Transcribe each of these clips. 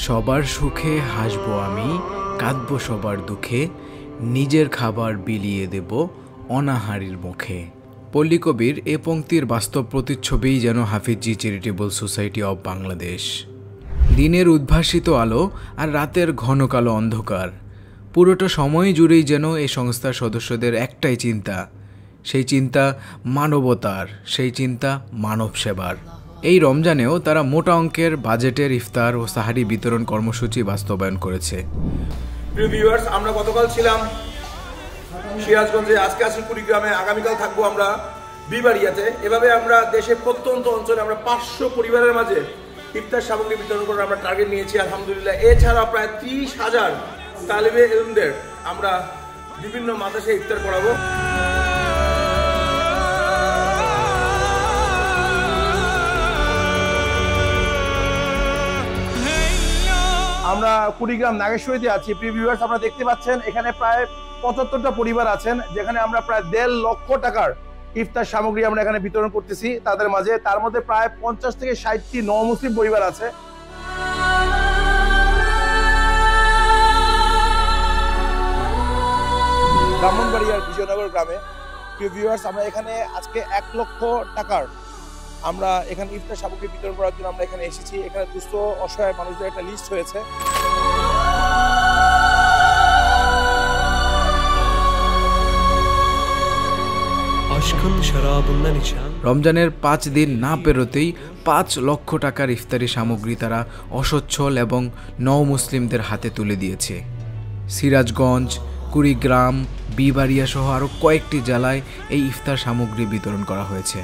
সবার সুখে হাসবো আমি, কাঁদবো সবার দুঃখে, নিজের খাবার বিলিয়ে দেব অনাহারীর মুখে। পল্লী কবির এ পংক্তির বাস্তব প্রতিচ্ছবিই যেন হাফিজি চ্যারিটেবল সোসাইটি অব বাংলাদেশ। দিনের উদ্ভাসিত আলো আর রাতের ঘন কালো অন্ধকার, পুরোটা সময় জুড়েই যেন এই সংস্থার সদস্যদের একটাই চিন্তা, সেই চিন্তা মানবতার, সেই চিন্তা মানব সেবার। এই রমজানেও তারা মোটা অঙ্কের বাজেটের ইফতার ও সাহারি বিতরণ কর্মসূচি বাস্তবায়ন করেছে। প্রিয় ভিউয়ার্স, আমরা গতকাল ছিলাম সিরাজগঞ্জে, আজকে আছি কুড়িগ্রামে, আগামীকাল থাকবো আমরা বিবাড়িয়াতে। এভাবে আমরা দেশের প্রত্যন্ত অঞ্চলে আমরা 500 পরিবারের মাঝে ইফতার সামগ্রী বিতরণ করার আমরা টার্গেট নিয়েছি আলহামদুলিল্লাহ। এছাড়া প্রায় 30,000 তালিবে ইলমদের আমরা বিভিন্ন মাদ্রাসায় ইফতার করাবো। আমরা কুড়িগ্রাম নাগেশ্বরীতে আছি। প্রিয় ভিউয়ার্স, আপনারা দেখতে পাচ্ছেন এখানে প্রায় 75টা পরিবার আছেন, যেখানে আমরা প্রায় 1.5 লক্ষ টাকার ইফতার সামগ্রী আমরা এখানে বিতরণ করতেছি তাদের মাঝে। তার মধ্যে প্রায় 50 থেকে 60টি নও-মুসলিম পরিবার আছে। ব্রাহ্মণবাড়িয়ার বিজয়নগর গ্রামে। প্রিয় ভিউয়ার্স, আমরা এখানে আজকে 1 লক্ষ টাকার আমরা এখানে ইফতার সামগ্রী বিতরণ করার জন্য আমরা এখানে এসেছি। এখানে দুস্থ অসহায় মানুষদের একটা লিস্ট হয়েছে। রমজানের 5 দিন না পেরোতেই 5 লক্ষ টাকার ইফতারি সামগ্রী তারা অসচ্ছল এবং নও-মুসলিমদের হাতে তুলে দিয়েছে। সিরাজগঞ্জ, কুড়িগ্রাম, বিবাড়িয়া সহ আরও কয়েকটি জেলায় এই ইফতার সামগ্রী বিতরণ করা হয়েছে।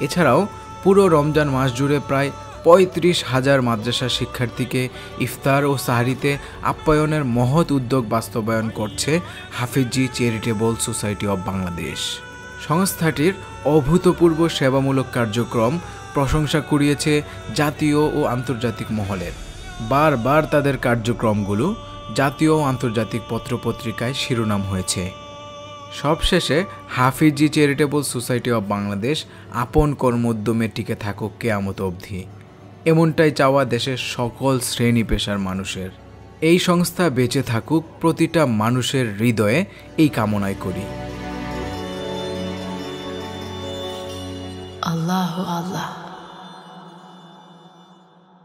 এছাড়াও পুরো রমজান মাস জুড়ে প্রায় 35,000 মাদ্রাসার শিক্ষার্থীকে ইফতার ও সাহারিতে আপ্যায়নের মহৎ উদ্যোগ বাস্তবায়ন করছে হাফিজি চ্যারিটেবল সোসাইটি অব বাংলাদেশ। সংস্থাটির অভূতপূর্ব সেবামূলক কার্যক্রম প্রশংসা কুড়িয়েছে জাতীয় ও আন্তর্জাতিক মহলের। বারবার তাদের কার্যক্রমগুলো জাতীয় ও আন্তর্জাতিক পত্রপত্রিকায় শিরোনাম হয়েছে। সবশেষে হাফিজি চ্যারিটেবল সোসাইটি অব বাংলাদেশ আপন কর্মোদ্যমে টিকে থাকুক কিয়ামত অবধি, এমনটাই চাওয়া দেশের সকল শ্রেণী পেশার মানুষের। এই সংস্থা বেঁচে থাকুক প্রতিটা মানুষের হৃদয়ে, এই কামনাই করি। আল্লাহু আল্লাহ।